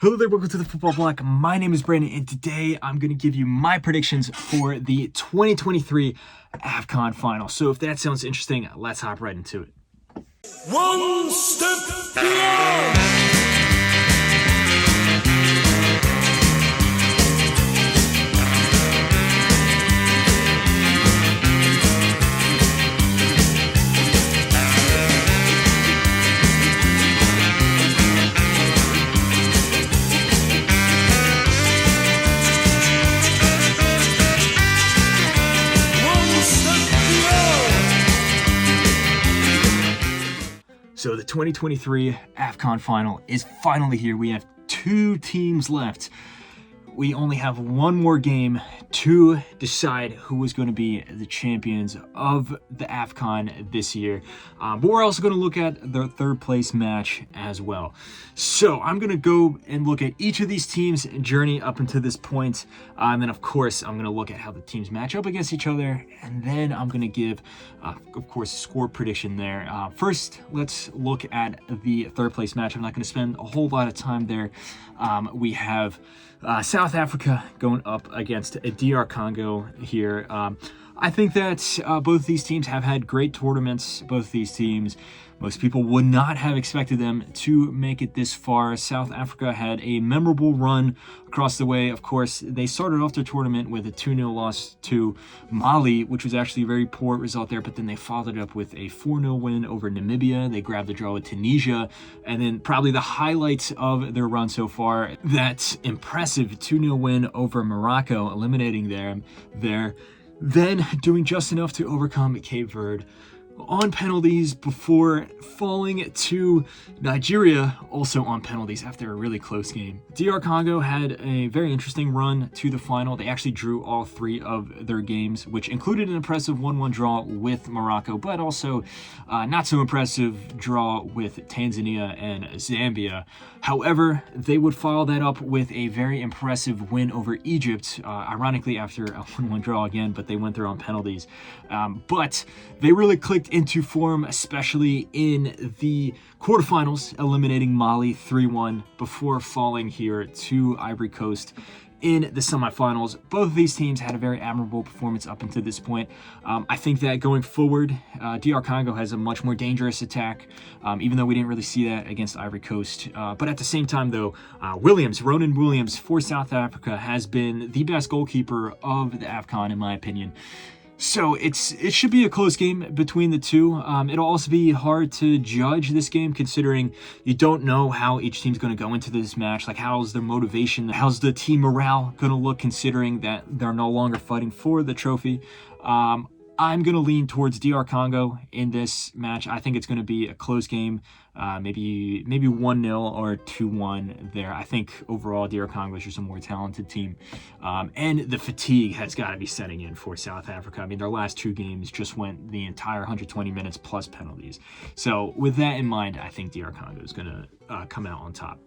Hello there, welcome to the Football Bloc. My name is Brandon, and today I'm going to give you my predictions for the 2023 AFCON Final. So if that sounds interesting, let's hop right into it. One step beyond. So the 2023 AFCON Final is finally here. We have two teams left. We only have one more game to decide who is going to be the champions of the AFCON this year. But we're also going to look at the third place match as well. So I'm going to go and look at each of these teams' journey up until this point. And then, of course, I'm going to look at how the teams match up against each other. And then I'm going to give, of course, a score prediction there. First, let's look at the third place match. I'm not going to spend a whole lot of time there. We have South Africa going up against DR Congo here. I think that both these teams have had great tournaments. Both these teams, most people would not have expected them to make it this far. South Africa had a memorable run across the way. Of course, they started off their tournament with a 2-0 loss to Mali, which was actually a very poor result there, but then they followed it up with a 4-0 win over Namibia. They grabbed the draw with Tunisia, and then probably the highlights of their run so far, that impressive 2-0 win over Morocco, eliminating them there. Then doing just enough to overcome Cape Verde on penalties before falling to Nigeria, also on penalties after a really close game. DR Congo had a very interesting run to the final. They actually drew all three of their games, which included an impressive 1-1 draw with Morocco, but also not so impressive draw with Tanzania and Zambia. However, they would follow that up with a very impressive win over Egypt, ironically after a 1-1 draw again, but they went there on penalties. But they really clicked into form, especially in the quarterfinals, eliminating Mali 3-1 before falling here to Ivory Coast in the semifinals. Both of these teams had a very admirable performance up until this point. I think that going forward, DR Congo has a much more dangerous attack, even though we didn't really see that against Ivory Coast. But at the same time, though, Ronan Williams for South Africa has been the best goalkeeper of the AFCON, in my opinion. So it should be a close game between the two. It'll also be hard to judge this game considering you don't know how each team's going to go into this match. Like, how's their motivation? How's the team morale going to look considering that they're no longer fighting for the trophy? I'm going to lean towards DR Congo in this match. I think it's going to be a close game, maybe 1-0 or 2-1 there. I think overall DR Congo is just a more talented team. And the fatigue has got to be setting in for South Africa. I mean, their last two games just went the entire 120 minutes plus penalties. So with that in mind, I think DR Congo is going to come out on top.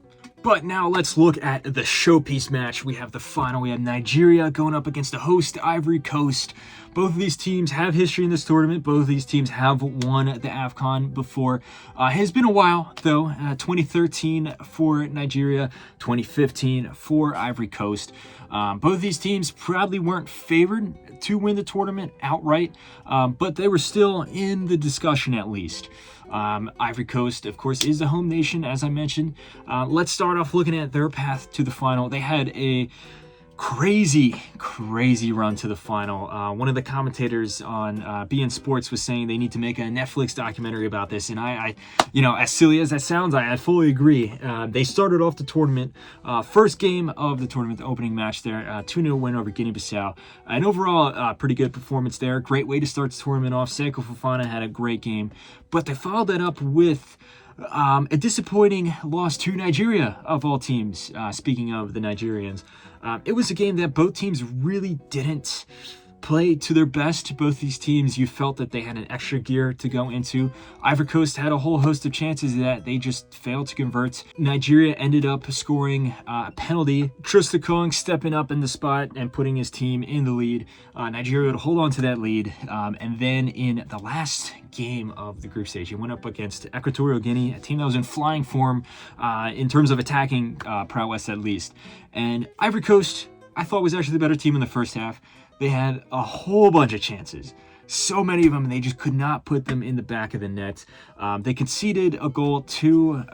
But now let's look at the showpiece match. We have the final. We have Nigeria going up against the host Ivory Coast. Both of these teams have history in this tournament. Both of these teams have won the AFCON before. It has been a while, though. 2013 for Nigeria, 2015 for Ivory Coast. Both of these teams probably weren't favored to win the tournament outright, but they were still in the discussion at least. Ivory Coast, of course, is the home nation, as I mentioned. Let's start off looking at their path to the final. They had a crazy run to the final. One of the commentators on BN Sports was saying they need to make a Netflix documentary about this, and I as silly as that sounds, I fully agree. They started off the tournament, first game of the tournament, the opening match there, 2-0 win over Guinea-Bissau. An overall pretty good performance there. Great way to start the tournament off. Seko Fofana had a great game, but they followed that up with a disappointing loss to Nigeria, of all teams. Speaking of the Nigerians, it was a game that both teams really didn't play to their best. Both these teams, you felt that they had an extra gear to go into. Ivory Coast had a whole host of chances that they just failed to convert. Nigeria ended up scoring a penalty. Trostekong stepping up in the spot and putting his team in the lead. Nigeria would hold on to that lead. And then in the last game of the group stage, it went up against Equatorial Guinea, a team that was in flying form in terms of attacking prowess at least. And Ivory Coast, I thought, was actually the better team in the first half. They had a whole bunch of chances. So many of them, and they just could not put them in the back of the net. They conceded a goal to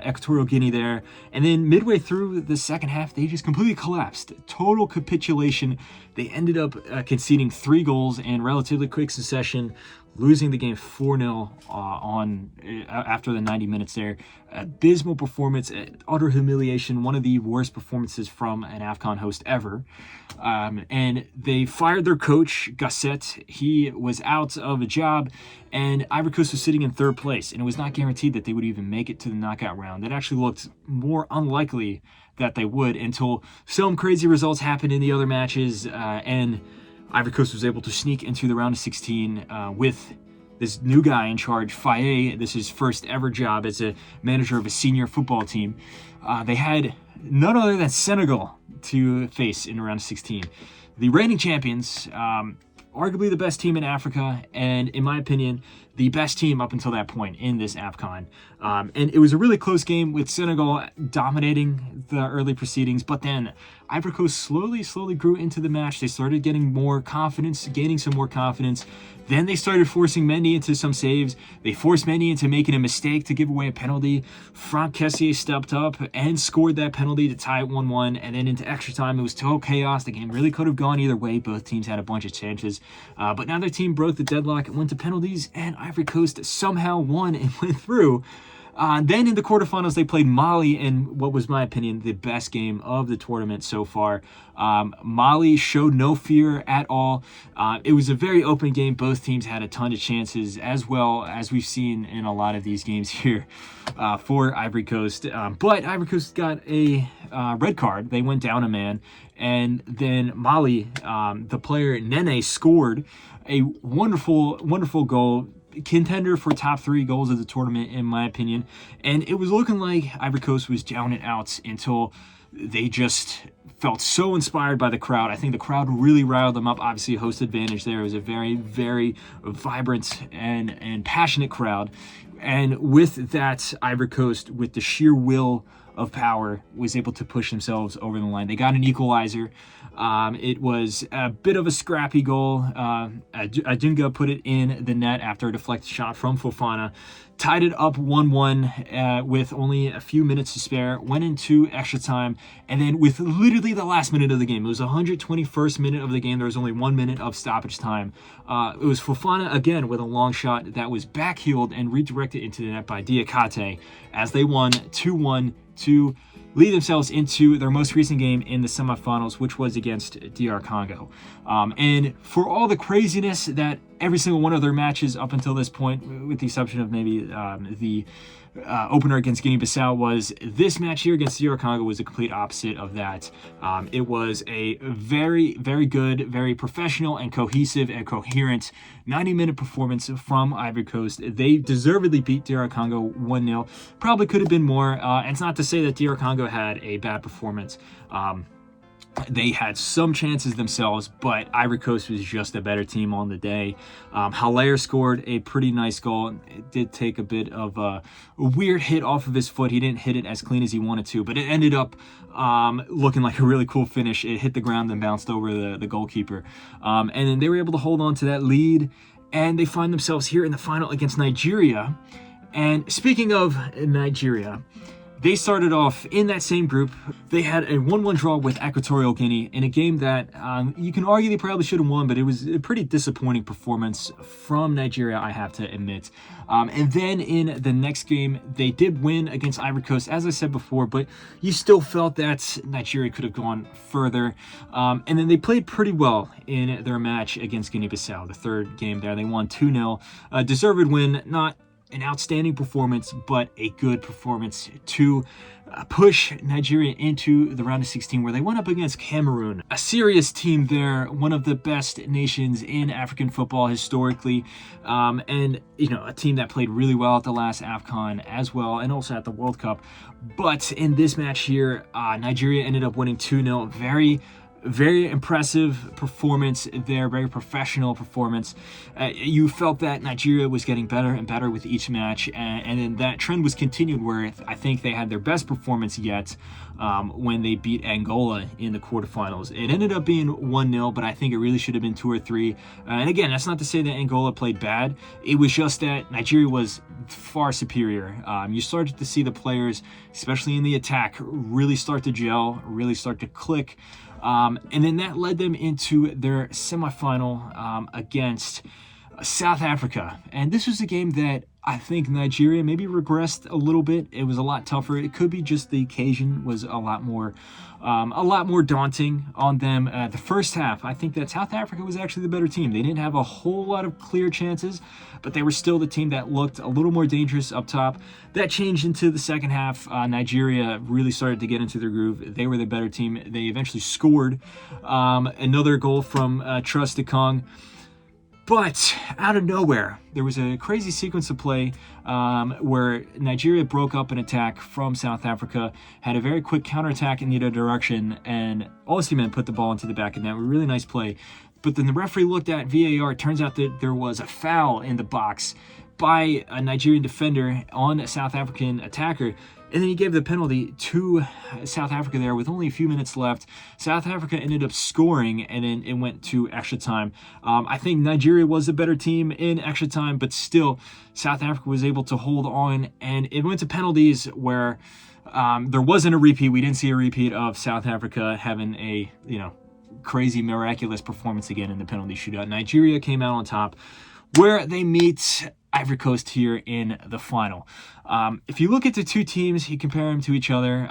Equatorial Guinea there. And then midway through the second half, they just completely collapsed. Total capitulation. They ended up conceding 3 goals in relatively quick succession, losing the game 4-0 after the 90 minutes there. Abysmal performance, utter humiliation, one of the worst performances from an AFCON host ever. And they fired their coach, Gasset. He was out of a job, and Ivory Coast was sitting in 3rd place, and it was not guaranteed that they would even make it to the knockout round. It actually looked more unlikely that they would until some crazy results happened in the other matches, and Ivory Coast was able to sneak into the round of 16 with this new guy in charge, Faye. This is his first ever job as a manager of a senior football team. They had none other than Senegal to face in the round of 16. The reigning champions, arguably the best team in Africa, and in my opinion, the best team up until that point in this AFCON. And it was a really close game with Senegal dominating the early proceedings, but then Ivory Coast slowly grew into the match. They started getting more confidence, gaining some more confidence. Then they started forcing Mendy into some saves. They forced Mendy into making a mistake to give away a penalty. Franck Kessié stepped up and scored that penalty to tie it 1-1. And then into extra time, it was total chaos. The game really could have gone either way. Both teams had a bunch of chances. But neither team broke the deadlock and went to penalties, and Ivory Coast somehow won and went through. Then in the quarterfinals, they played Mali in what was, my opinion, the best game of the tournament so far. Mali showed no fear at all. It was a very open game. Both teams had a ton of chances, as well as we've seen in a lot of these games here for Ivory Coast. But Ivory Coast got a red card. They went down a man. And then Mali, the player Nene, scored a wonderful goal. Contender for top 3 goals of the tournament, in my opinion. And it was looking like Ivory Coast was down and out until they just felt so inspired by the crowd. I think the crowd really riled them up. Obviously, host advantage there. It was a very, very vibrant and passionate crowd. And with that, Ivory Coast, with the sheer will of power, was able to push themselves over the line. They got an equalizer. It was a bit of a scrappy goal. Adunga put it in the net after a deflected shot from Fofana. Tied it up 1-1 with only a few minutes to spare. Went into extra time. And then with literally the last minute of the game, it was 121st minute of the game. There was only 1 minute of stoppage time. It was Fofana again with a long shot that was backheeled and redirected into the net by Diakate as they won 2-1 to lead themselves into their most recent game in the semifinals, which was against DR Congo. And for all the craziness that every single one of their matches up until this point, with the exception of maybe the opener against Guinea-Bissau, was, this match here against DR Congo was a complete opposite of that. It was a very, very good, very professional and cohesive and coherent 90-minute performance from Ivory Coast. They deservedly beat DR Congo 1-0. Probably could have been more. And it's not to say that DR Congo had a bad performance. They had some chances themselves, but Ivory Coast was just a better team on the day. Haller scored a pretty nice goal. It did take a bit of a weird hit off of his foot. He didn't hit it as clean as he wanted to, but it ended up looking like a really cool finish. It hit the ground and bounced over the goalkeeper. And then they were able to hold on to that lead, and they find themselves here in the final against Nigeria. And speaking of Nigeria, they started off in that same group. They had a 1-1 draw with Equatorial Guinea in a game that you can argue they probably should have won, but it was a pretty disappointing performance from Nigeria, I have to admit. And then in the next game, they did win against Ivory Coast, as I said before, but you still felt that Nigeria could have gone further. And then they played pretty well in their match against Guinea-Bissau, the third game there. They won 2-0. Deserved win, not an outstanding performance, but a good performance to push Nigeria into the round of 16, where they went up against Cameroon, a serious team there, one of the best nations in African football historically, and a team that played really well at the last AFCON as well, and also at the World Cup. But in this match here, Nigeria ended up winning 2-0. Very impressive performance there, very professional performance. You felt that Nigeria was getting better and better with each match, and then that trend was continued, where I think they had their best performance yet when they beat Angola in the quarterfinals. It ended up being 1-0, but I think it really should have been 2 or 3. And again, that's not to say that Angola played bad. It was just that Nigeria was far superior. You started to see the players, especially in the attack, really start to gel, really start to click. And then that led them into their semifinal against South Africa. And this was a game that I think Nigeria maybe regressed a little bit. It was a lot tougher. It could be just the occasion was a lot more daunting on them. The first half, I think that South Africa was actually the better team. They didn't have a whole lot of clear chances, but they were still the team that looked a little more dangerous up top. That changed into the second half. Nigeria really started to get into their groove. They were the better team. They eventually scored another goal from Trust Ekong. But out of nowhere, there was a crazy sequence of play where Nigeria broke up an attack from South Africa, had a very quick counterattack in the other direction, and Osimhen put the ball into the back of net. A really nice play. But then the referee looked at VAR. It turns out that there was a foul in the box by a Nigerian defender on a South African attacker. And then he gave the penalty to South Africa there with only a few minutes left. South Africa ended up scoring, and then it went to extra time. I think Nigeria was the better team in extra time, but still, South Africa was able to hold on, and it went to penalties where there wasn't a repeat. We didn't see a repeat of South Africa having a, crazy, miraculous performance again in the penalty shootout. Nigeria came out on top, where they meet Ivory Coast here in the final. If you look at the two teams, you compare them to each other,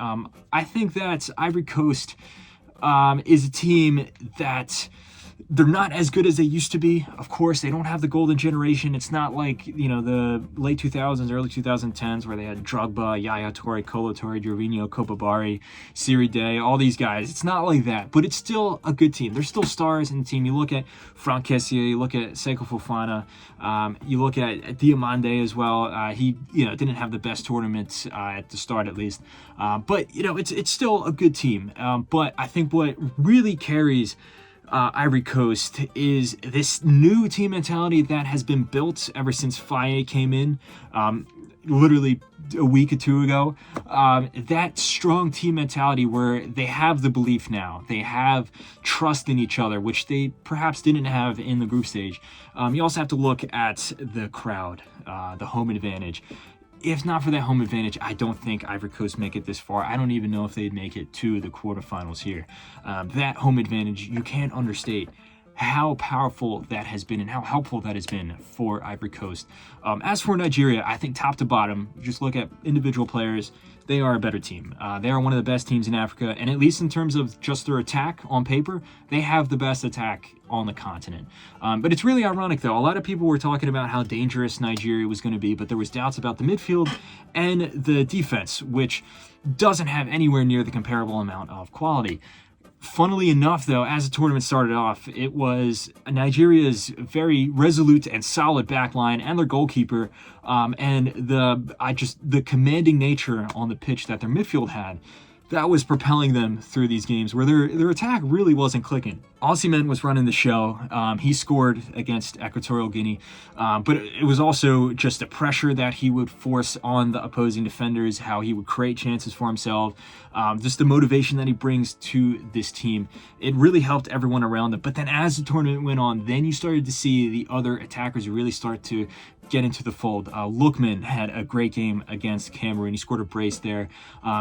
I think that Ivory Coast is a team that they're not as good as they used to be. Of course, they don't have the golden generation. It's not like, the late 2000s, early 2010s where they had Drogba, Yaya Toure, Kolo Toure, Gervinho, Kopabari, Siri Day, all these guys. It's not like that, but it's still a good team. There's still stars in the team. You look at Franck Kessié, you look at Sekou Fofana, you look at Diomande as well. He, didn't have the best tournament at the start, at least. But, it's still a good team. But I think what really carries Ivory Coast is this new team mentality that has been built ever since Faye came in, literally a week or two ago. That strong team mentality where they have the belief now, they have trust in each other, which they perhaps didn't have in the group stage. You also have to look at the crowd, the home advantage. If not for that home advantage, I don't think Ivory Coast make it this far. I don't even know if they'd make it to the quarterfinals here. That home advantage, you can't understate how powerful that has been and how helpful that has been for Ivory Coast. As for Nigeria, I think top to bottom, just look at individual players, they are a better team. They are one of the best teams in Africa, and at least in terms of just their attack on paper, they have the best attack on the continent. But it's really ironic, though. A lot of people were talking about how dangerous Nigeria was going to be, but there was doubts about the midfield and the defense, which doesn't have anywhere near the comparable amount of quality. Funnily enough, though, as the tournament started off, it was Nigeria's very resolute and solid backline and their goalkeeper, and the commanding nature on the pitch that their midfield had, that was propelling them through these games where their attack really wasn't clicking. Osimhen was running the show. He scored against Equatorial Guinea, but it was also just the pressure that he would force on the opposing defenders, how he would create chances for himself, just the motivation that he brings to this team. It really helped everyone around him. But then as the tournament went on, then you started to see the other attackers really start to get into the fold. Lookman had a great game against Cameroon. He scored a brace there.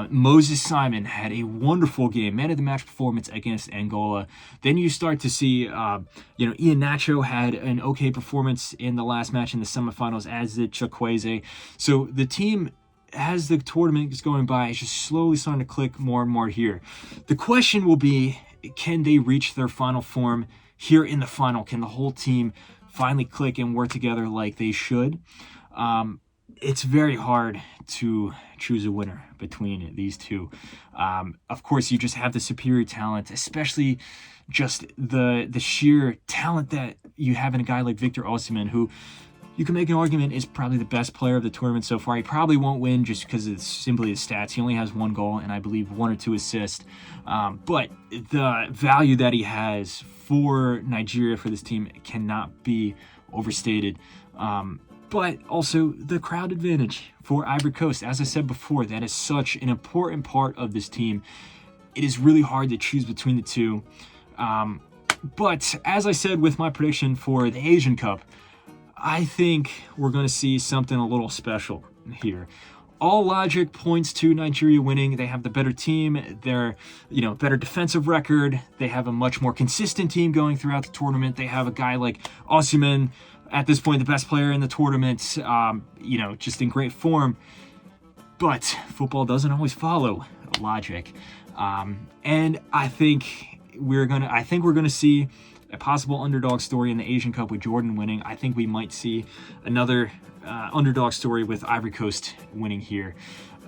Moses Simon had a wonderful game, man of the match performance against Angola. Then you start to see, Ian Nacho had an okay performance in the last match in the semifinals, as did Chukwueze. So the team, as the tournament is going by, is just slowly starting to click more and more here. The question will be, can they reach their final form here in the final? Can the whole team finally click and work together like they should? it's very hard to choose a winner between these two. Of course, you just have the superior talent, especially just the sheer talent that you have in a guy like Victor Osimhen, who you can make an argument is probably the best player of the tournament so far. He probably won't win just because it's simply his stats. He only has 1 goal and I believe 1 or 2 assists. But the value that he has for Nigeria, for this team, cannot be overstated. But also the crowd advantage for Ivory Coast. As I said before, that is such an important part of this team. It is really hard to choose between the two. But as I said with my prediction for the Asian Cup, I think we're going to see something a little special here. All logic points to Nigeria winning. They have the better team. They're, better defensive record. They have a much more consistent team going throughout the tournament. They have a guy like Osimhen, at this point, the best player in the tournament, just in great form. But football doesn't always follow logic. And I think we're gonna see a possible underdog story in the Asian Cup with Jordan winning. I think we might see another underdog story with Ivory Coast winning here.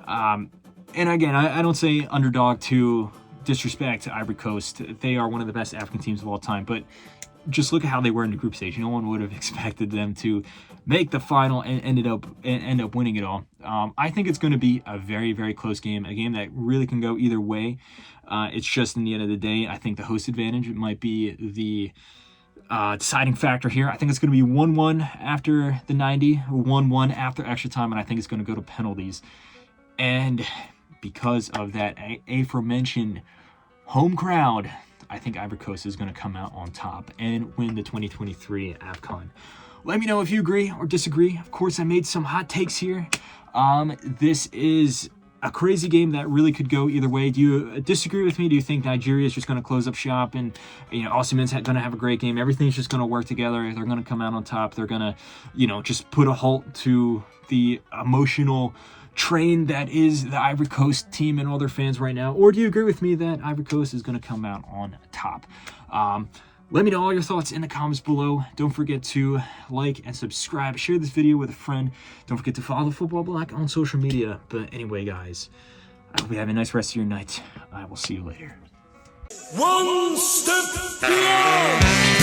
And again, I don't say underdog to disrespect to Ivory Coast. They are one of the best African teams of all time, but just look at how they were in the group stage. No one would have expected them to make the final and end up winning it all. I think it's going to be a very, very close game, a game that really can go either way. It's just in the end of the day, I think the host advantage might be the deciding factor here. I think it's going to be 1-1 after the 90, 1-1 after extra time, and I think it's going to go to penalties. And because of that aforementioned home crowd, I think Ivory Coast is going to come out on top and win the 2023 AFCON. Let me know if you agree or disagree. Of course, I made some hot takes here. This is a crazy game that really could go either way. Do you disagree with me? Do you think Nigeria is just going to close up shop and Osimhen's going to have a great game? Everything's just going to work together. They're going to come out on top. They're going to, just put a halt to the emotional train that is the Ivory Coast team and all their fans right now? Or do you agree with me that Ivory Coast is going to come out on top? Let me know all your thoughts in the comments below. Don't forget to like and subscribe. Share this video with a friend. Don't forget to follow Football Bloc on social media. But anyway, guys, I hope you have a nice rest of your night. I will see you later. One step beyond.